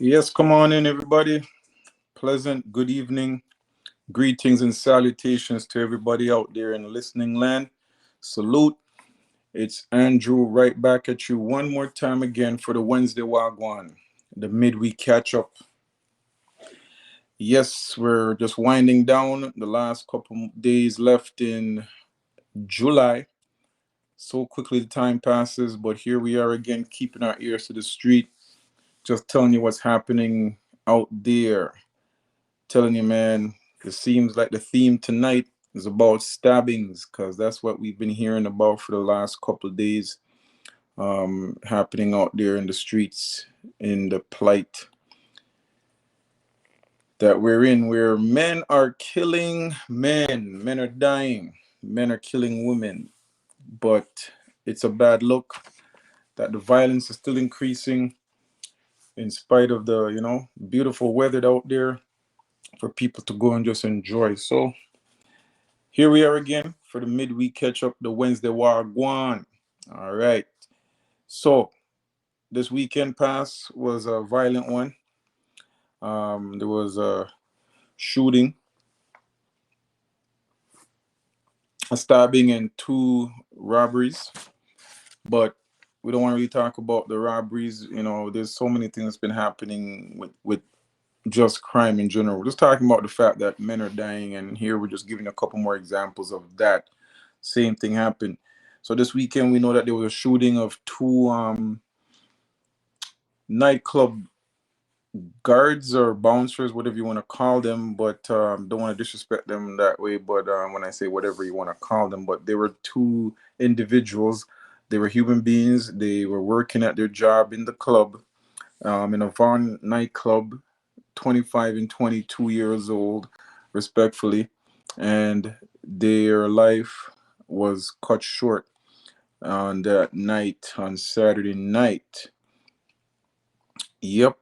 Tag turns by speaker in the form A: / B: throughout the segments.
A: Yes, come on in, everybody. Pleasant good evening. Greetings and salutations to everybody out there in listening land. Salute. It's Andrew right back at you one more time again for the Wednesday Wagwan, the midweek catch up. Yes, we're just winding down the last couple days left in July. So quickly the time passes, but here we are again, keeping our ears to the street, just telling you what's happening out there. Telling you, man, it seems like the theme tonight is about stabbings, because that's what we've been hearing about for the last couple of days, happening out there in the streets, in the plight that we're in, where men are killing men are dying, men are killing women. But it's a bad look that the violence is still increasing in spite of the, beautiful weather out there for people to go and just enjoy. So here we are again for the midweek catch up, the Wednesday Wagwan. All right. So this weekend pass was a violent one. There was a shooting, a stabbing, and two robberies. But we don't want to really talk about the robberies. There's so many things that's been happening with just crime in general. We're just talking about the fact that men are dying, and here we're just giving a couple more examples of that same thing happened. So this weekend we know that there was a shooting of two nightclub guards or bouncers, whatever you want to call them, but don't want to disrespect them that way. But when I say whatever you want to call them, but they were two individuals. They were human beings. They were working at their job in the club, in a Vaughan nightclub, 25 and 22 years old, respectfully, and their life was cut short on that night, on Saturday night. Yep.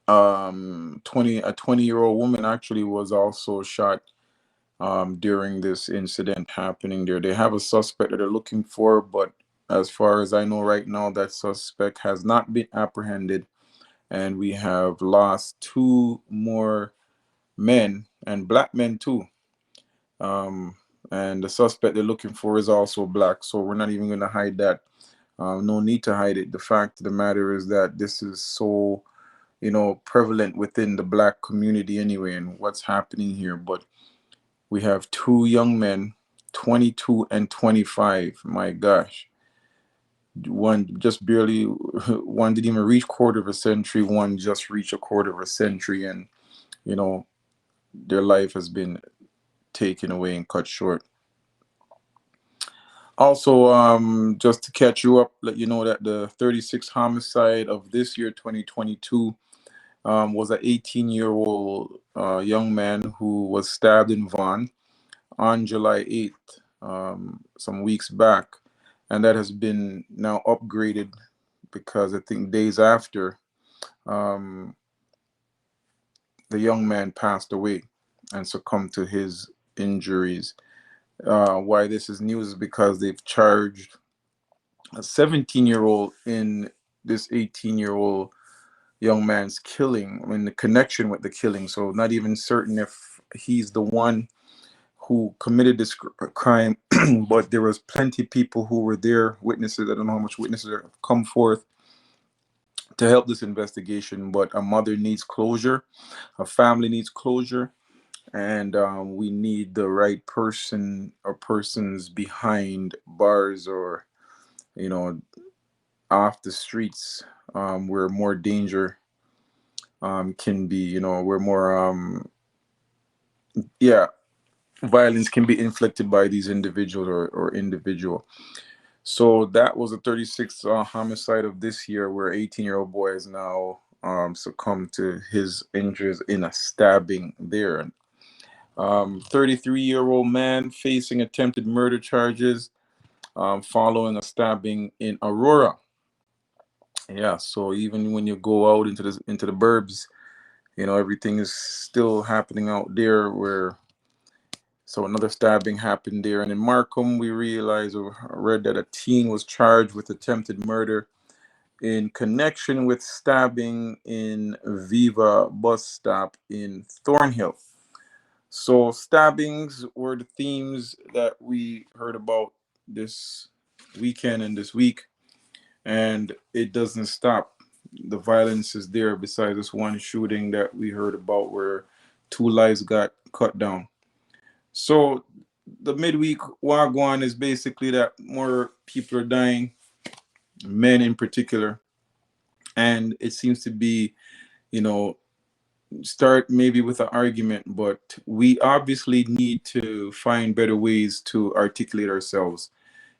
A: A 20-year-old woman actually was also shot during this incident happening there. They have a suspect that they're looking for, but as far as I know right now, that suspect has not been apprehended, and we have lost two more men, and black men too. And the suspect they're looking for is also black, so we're not even going to hide that. No need to hide it. The fact of the matter is that this is so prevalent within the black community anyway, and what's happening here. But we have two young men, 22 and 25. My gosh. One just barely, one didn't even reach quarter of a century. One just reached a quarter of a century, and their life has been taken away and cut short. Also, just to catch you up, let you know that the 36th homicide of this year, 2022, was an 18-year-old young man who was stabbed in Vaughan on July 8th, some weeks back. And that has been now upgraded because I think days after, the young man passed away. and succumbed to his injuries. Why this is news is because they've charged a 17-year-old in this 18-year-old young man's killing, I mean, the connection with the killing. So, not even certain if he's the one who committed this crime, but there was plenty of people who were there, witnesses. I don't know how much witnesses have come forth to help this investigation, but a mother needs closure, a family needs closure, and we need the right person or persons behind bars or, you know, off the streets, where more danger can be, where more, yeah, violence can be inflicted by these individuals or individual. So that was the 36th homicide of this year, where 18-year-old boy has now succumbed to his injuries in a stabbing there. 33-year-old man facing attempted murder charges following a stabbing in Aurora. Yeah, so even when you go out into the burbs, everything is still happening out there. Where So another stabbing happened there, and in Markham, we realized or read that a teen was charged with attempted murder in connection with stabbing in Viva bus stop in Thornhill. So stabbings were the themes that we heard about this weekend and this week, and it doesn't stop. The violence is there. Besides this one shooting that we heard about, where two lives got cut down. So the midweek wagwan is basically that more people are dying, men in particular, and it seems to be, you know, start maybe with an argument, but we obviously need to find better ways to articulate ourselves.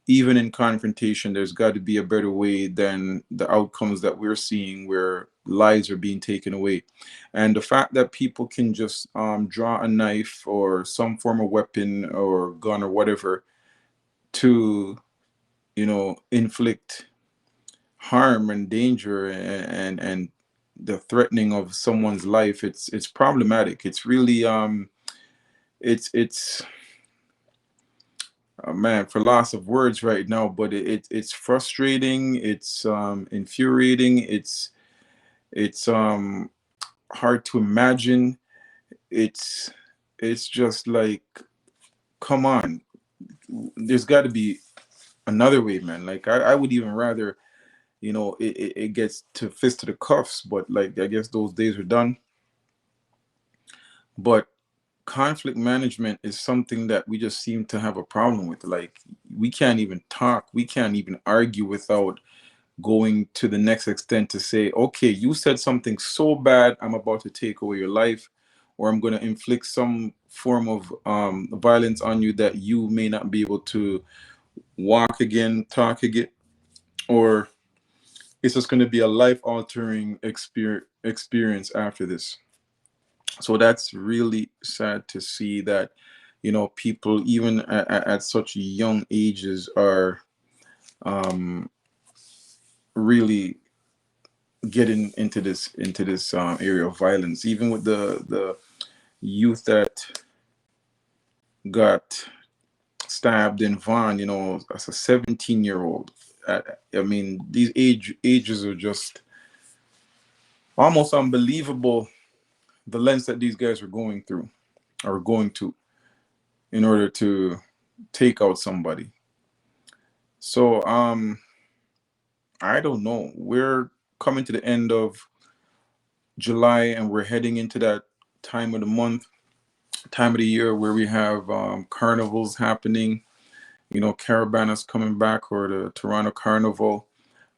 A: Even in confrontation, there's got to be a better way than the outcomes that we're seeing, where lives are being taken away. And the fact that people can just draw a knife or some form of weapon or gun or whatever to, inflict harm and danger, and the threatening of someone's life, it's problematic. It's really it's man, for loss of words right now, but it's frustrating, it's infuriating, it's hard to imagine. It's it's just like, come on, there's got to be another way, man. Like, I would even rather, it gets to fist to the cuffs, but like, I guess those days are done. But conflict management is something that we just seem to have a problem with. Like, we can't even talk, we can't even argue without going to the next extent to say, okay, you said something so bad, I'm about to take away your life, or I'm going to inflict some form of violence on you that you may not be able to walk again, talk again, or it's just going to be a life altering experience after this. So that's really sad to see that, people even at such young ages are um, really getting into this area of violence. Even with the youth that got stabbed in Vaughan, as a 17-year-old. I mean, these ages are just almost unbelievable. The lengths that these guys are going through, or going to, in order to take out somebody. So I don't know. We're coming to the end of July, and we're heading into that time of the month, time of the year, where we have carnivals happening. Caravanas coming back, or the Toronto Carnival.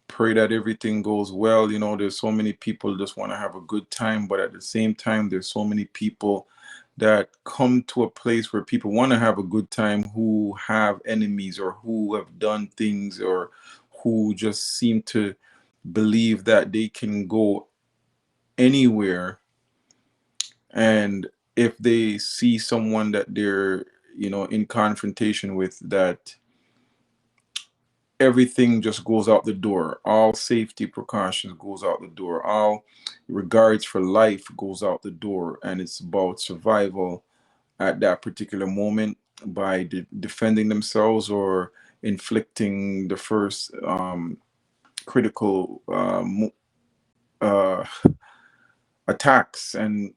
A: Pray that everything goes well. There's so many people just want to have a good time, but at the same time, there's so many people that come to a place where people want to have a good time, who have enemies, or who have done things, or who just seem to believe that they can go anywhere, and if they see someone that they're, in confrontation with, that everything just goes out the door. All safety precautions goes out the door. All regards for life goes out the door, and it's about survival at that particular moment by defending themselves or inflicting the first critical uh, attacks, and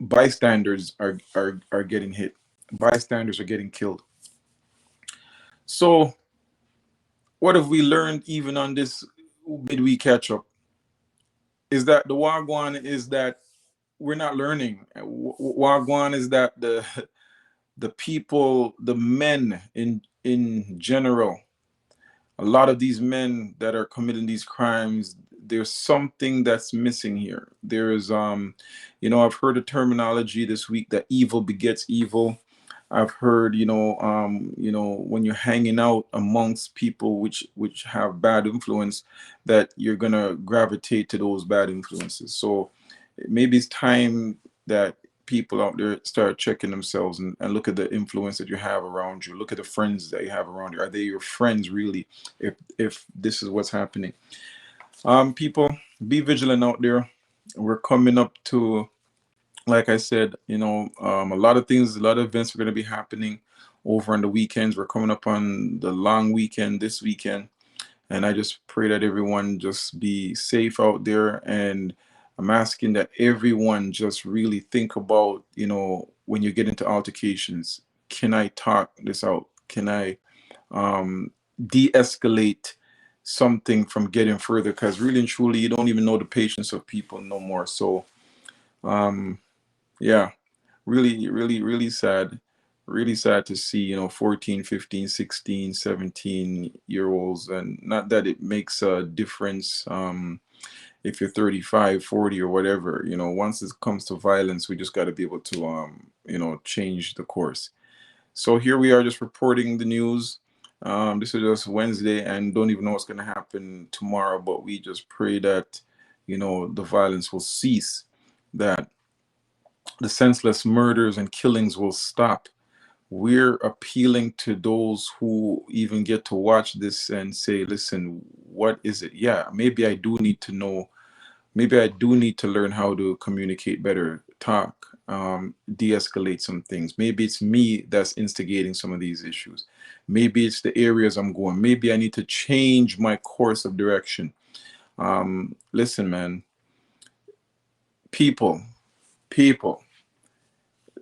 A: bystanders are getting hit. Bystanders are getting killed. So, what have we learned even on this midweek catch up? Is that the Wagwan is that we're not learning. Wagwan is that the people, the men in general, a lot of these men that are committing these crimes, there's something that's missing here. There's I've heard a terminology this week that evil begets evil. I've heard, when you're hanging out amongst people which have bad influence, that you're gonna gravitate to those bad influences. So maybe it's time that people out there start checking themselves and look at the influence that you have around you. Look at the friends that you have around you. Are they your friends really? If this is what's happening, people, be vigilant out there. We're coming up to, like I said, a lot of things, a lot of events are going to be happening over on the weekends. We're coming up on the long weekend this weekend, and I just pray that everyone just be safe out there. And I'm asking that everyone just really think about, when you get into altercations, can I talk this out? Can I de-escalate something from getting further? Because really and truly, you don't even know the patience of people no more. So, yeah, really, really, really sad to see, 14, 15, 16, 17 year olds. And not that it makes a difference, if you're 35, 40 or whatever. Once it comes to violence, we just got to be able to change the course. So here we are, just reporting the news. This is just Wednesday, and don't even know what's going to happen tomorrow, but we just pray that the violence will cease, that the senseless murders and killings will stop. We're appealing to those who even get to watch this and say, listen, what is it? Yeah, maybe I do need to know. Maybe I do need to learn how to communicate better, talk, de-escalate some things. Maybe it's me that's instigating some of these issues. Maybe it's the areas I'm going. Maybe I need to change my course of direction. Listen, man, people, people,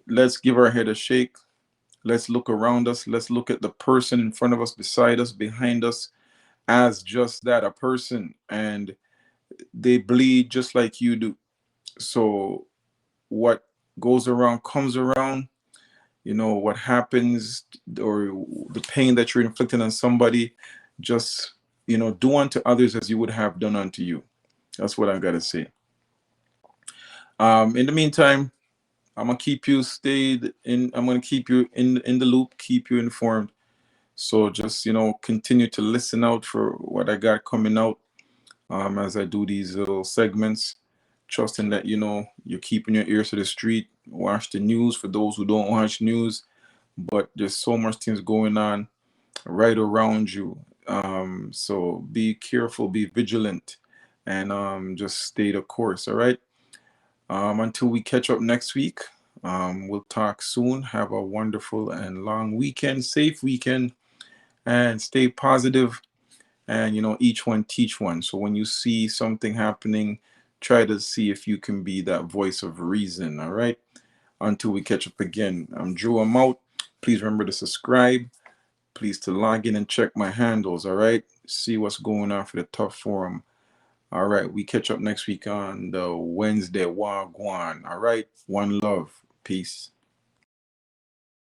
A: let's give our head a shake. Let's look around us. Let's look at the person in front of us, beside us, behind us, as just that, a person. And they bleed just like you do. So what goes around comes around. What happens, or the pain that you're inflicting on somebody, just do unto others as you would have done unto you. That's what I gotta say. In the meantime, I'm gonna keep you in the loop, keep you informed. So just continue to listen out for what I got coming out, as I do these little segments, trusting that you're keeping your ears to the street. Watch the news for those who don't watch news, but there's so much things going on right around you. So be careful, be vigilant, and just stay the course. All right. Until we catch up next week, we'll talk soon. Have a wonderful and long weekend, safe weekend, and stay positive. And each one teach one. So when you see something happening, try to see if you can be that voice of reason. All right. Until we catch up again, I'm Drew. I'm out. Please remember to subscribe. Please to log in and check my handles. All right. See what's going on for the Tough Forum. All right. We catch up next week on the Wednesday Gwaan. All right. One love. Peace.